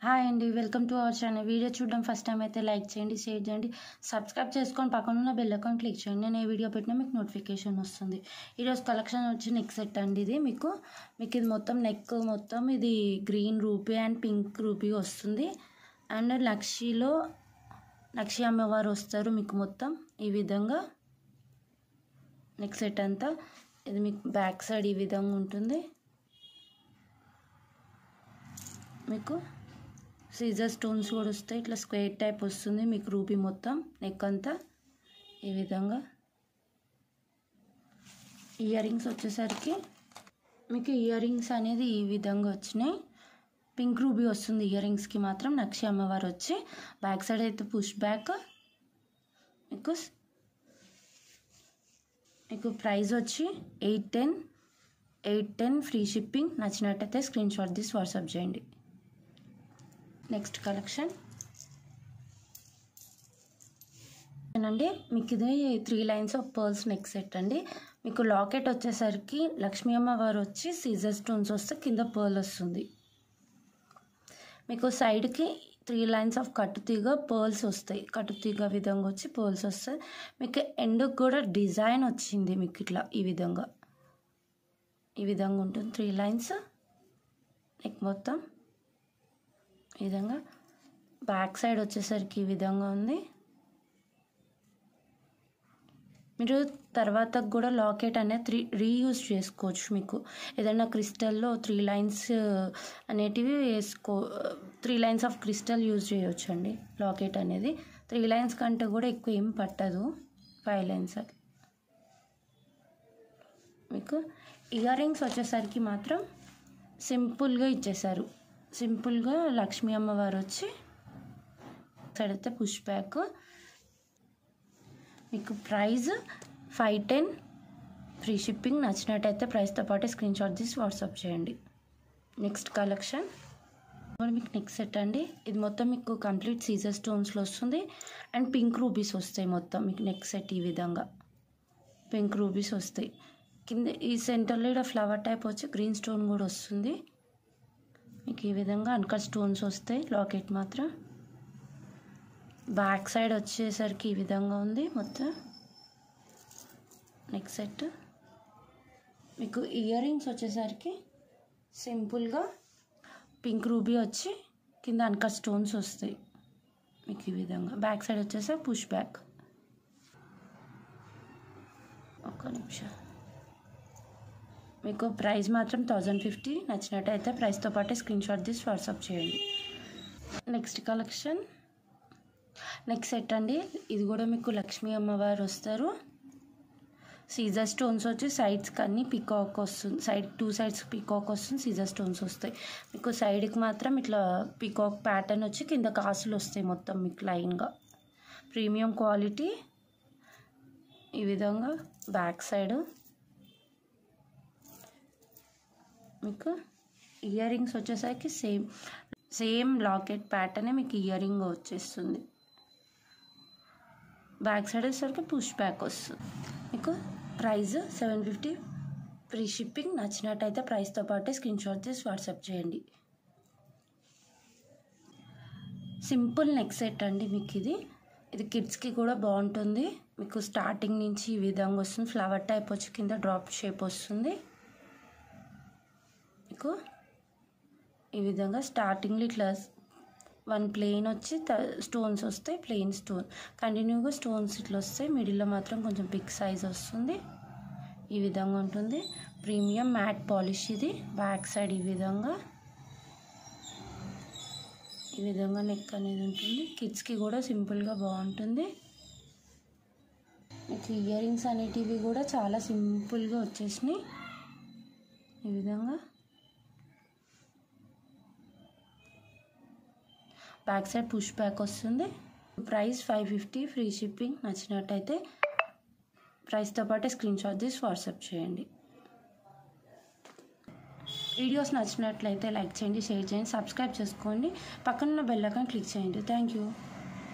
Hi అండి, welcome to our channel. Video చూడడం first time అయితే లైక్ చేయండి, షేర్ చేయండి, సబ్స్క్రైబ్ చేసుకొని పక్కన ఉన్న బెల్ ఐకాన్ క్లిక్ చేయండి. నేను ఏ వీడియో పెట్టినా మీకు నోటిఫికేషన్ వస్తుంది. ఈరోజు కలెక్షన్ వచ్చి నెక్ సెట్ అండి. ఇది మీకు ఇది మొత్తం నెక్ మొత్తం ఇది green rupee and pink rupee వస్తుంది. అండ్ లక్షి అమ్మవారు వస్తారు మీకు మొత్తం ఈ విధంగా నెక్ సెట్ అంతా. ఇది మీకు బ్యాక్ సైడ్ ఈ విధంగా ఉంటుంది. మీకు సీజర్ స్టోన్స్ కూడా వస్తాయి, ఇట్లా స్క్వేర్ టైప్ వస్తుంది మీకు రూపీ మొత్తం నెక్ అంతా ఈ విధంగా. ఇయర్ రింగ్స్ వచ్చేసరికి మీకు ఇయర్ రింగ్స్ అనేది ఈ విధంగా వచ్చినాయి. పింక్ రూబీ వస్తుంది ఇయర్ రింగ్స్కి మాత్రం. లక్షి అమ్మవారు వచ్చి బ్యాక్ సైడ్ అయితే పుష్ బ్యాక్. మీకు ప్రైస్ వచ్చి 810 ఫ్రీ షిప్పింగ్. నచ్చినట్టయితే స్క్రీన్ షాట్ తీసి వాట్సాప్ చేయండి. నెక్స్ట్ కలెక్షన్ అండి, మీకు ఇది 3 lines of pearls neck set అండి. మీకు లాకెట్ వచ్చేసరికి లక్ష్మీ అమ్మవారు వచ్చి సీజర్ స్టోన్స్ వస్తే కింద పర్ల్ వస్తుంది. మీకు సైడ్కి 3 లైన్స్ ఆఫ్ కట్టుతీగ పర్ల్స్ వస్తాయి. కట్టుతీగ విధంగా వచ్చి పర్ల్స్ వస్తాయి. మీకు ఎండ్కి కూడా డిజైన్ వచ్చింది మీకు ఇట్లా ఈ విధంగా ఉంటుంది. 3 లైన్స్ నెక్ మొత్తం ఈ విధంగా. బ్యాక్ సైడ్ వచ్చేసరికి ఈ విధంగా ఉంది. మీరు తర్వాత కూడా లాకెట్ అనేది రీయూజ్ చేసుకోవచ్చు. మీకు ఏదైనా క్రిస్టల్లో 3 లైన్స్ అనేటివి 3 లైన్స్ ఆఫ్ క్రిస్టల్ యూజ్ చేయవచ్చు అండి. లాకెట్ అనేది 3 లైన్స్ కంటే కూడా ఎక్కువ ఏం పట్టదు, 5 లైన్స్. మీకు ఇయర్ రింగ్స్ వచ్చేసరికి మాత్రం సింపుల్గా ఇచ్చేసారు. సింపుల్గా లక్ష్మీ అమ్మవారు వచ్చి సైడ్ అయితే పుష్ బ్యాక్. మీకు ప్రైస్ 510 ఫ్రీ షిప్పింగ్. నచ్చినట్టయితే ప్రైస్తో పాటు స్క్రీన్ షాట్ తీసి వాట్సాప్ చేయండి. నెక్స్ట్ కలెక్షన్ మీకు నెక్ సెట్ అండి. ఇది మొత్తం మీకు కంప్లీట్ సీజర్ స్టోన్స్లో వస్తుంది అండ్ పింక్ రూబీస్ వస్తాయి మొత్తం మీకు నెక్ సెట్ ఈ విధంగా. పింక్ రూబీస్ వస్తాయి కింద. ఈ సెంటర్లో ఇక్కడ ఫ్లవర్ టైప్ వచ్చి గ్రీన్ స్టోన్ కూడా వస్తుంది మీకు ఈ విధంగా. అన్కట్ స్టోన్స్ వస్తాయి. లాకెట్ మాత్రం బ్యాక్ సైడ్ వచ్చేసరికి ఈ విధంగా ఉంది మొత్తం నెక్ సెట్. మీకు ఇయర్ రింగ్స్ వచ్చేసరికి సింపుల్గా పింక్ రూబీ వచ్చి కింద అన్కట్ స్టోన్స్ వస్తాయి మీకు ఈ విధంగా. బ్యాక్ సైడ్ వచ్చేసరికి పుష్ బ్యాక్. ఒక్క నిమిషం. మీకు ప్రైస్ మాత్రం 1050. నచ్చినట్టయితే ప్రైస్తో పాటు స్క్రీన్ షాట్ తీసి వాట్సాప్ చేయండి. నెక్స్ట్ కలెక్షన్ నెక్ సెట్ అండి. ఇది కూడా మీకు లక్ష్మీ అమ్మవారు వస్తారు. సీజర్ స్టోన్స్ వచ్చి సైడ్స్కి అన్నీ పికాక్ వస్తుంది. 2 సైడ్స్ పికాక్ వస్తుంది. సీజర్ స్టోన్స్ వస్తాయి మీకు. సైడ్కి మాత్రం ఇట్లా పికాక్ ప్యాటర్న్ వచ్చి కింద కాసులు వస్తాయి మొత్తం మీకు లైన్గా. ప్రీమియం క్వాలిటీ ఈ విధంగా. బ్యాక్ సైడ్ మీకు ఇయర్ రింగ్స్ వచ్చేసరికి సేమ్ లాకెట్ ప్యాటర్నే మీకు ఇయర్ రింగ్ వచ్చేస్తుంది. బ్యాక్ సైడ్ వచ్చేసరికి పుష్ బ్యాక్ వస్తుంది మీకు. Price 750 free shipping. నచ్చినట్టయితే ప్రైస్తో పాటు స్క్రీన్ షాట్ తీసి వాట్సాప్ చేయండి. సింపుల్ నెక్ సెట్ అండి మీకు. ఇది కిడ్స్కి కూడా బాగుంటుంది మీకు. స్టార్టింగ్ నుంచి ఈ విధంగా వస్తుంది. ఫ్లవర్ టైప్ వచ్చి కింద డ్రాప్ షేప్ వస్తుంది మీకు ఈ విధంగా. స్టార్టింగ్లో ఇట్లా 1 ప్లెయిన్ వచ్చి స్టోన్స్ వస్తాయి. ప్లెయిన్ స్టోన్ కంటిన్యూగా స్టోన్స్ ఇట్లా వస్తాయి. మిడిల్లో మాత్రం కొంచెం బిగ్ సైజ్ వస్తుంది ఈ విధంగా ఉంటుంది. ప్రీమియం మ్యాట్ పాలిష్ ఇది. బ్యాక్ సైడ్ ఈ విధంగా నెక్ అనేది ఉంటుంది. కిడ్స్కి కూడా సింపుల్గా బాగుంటుంది మీకు. ఇయర్ రింగ్స్ అనేటివి కూడా చాలా సింపుల్గా వచ్చేసినాయి ఈ విధంగా. బ్యాక్ సైడ్ పుష్ బ్యాక్ వస్తుంది. Price 550 free shipping. నచ్చినట్టయితే ప్రైస్తో పాటు స్క్రీన్ షాట్ తీసి వాట్సాప్ చేయండి. వీడియోస్ నచ్చినట్లయితే లైక్ చేయండి, షేర్ చేయండి, సబ్స్క్రైబ్ చేసుకోండి, పక్కన బెల్ ఐకాన్ క్లిక్ చేయండి. Thank you.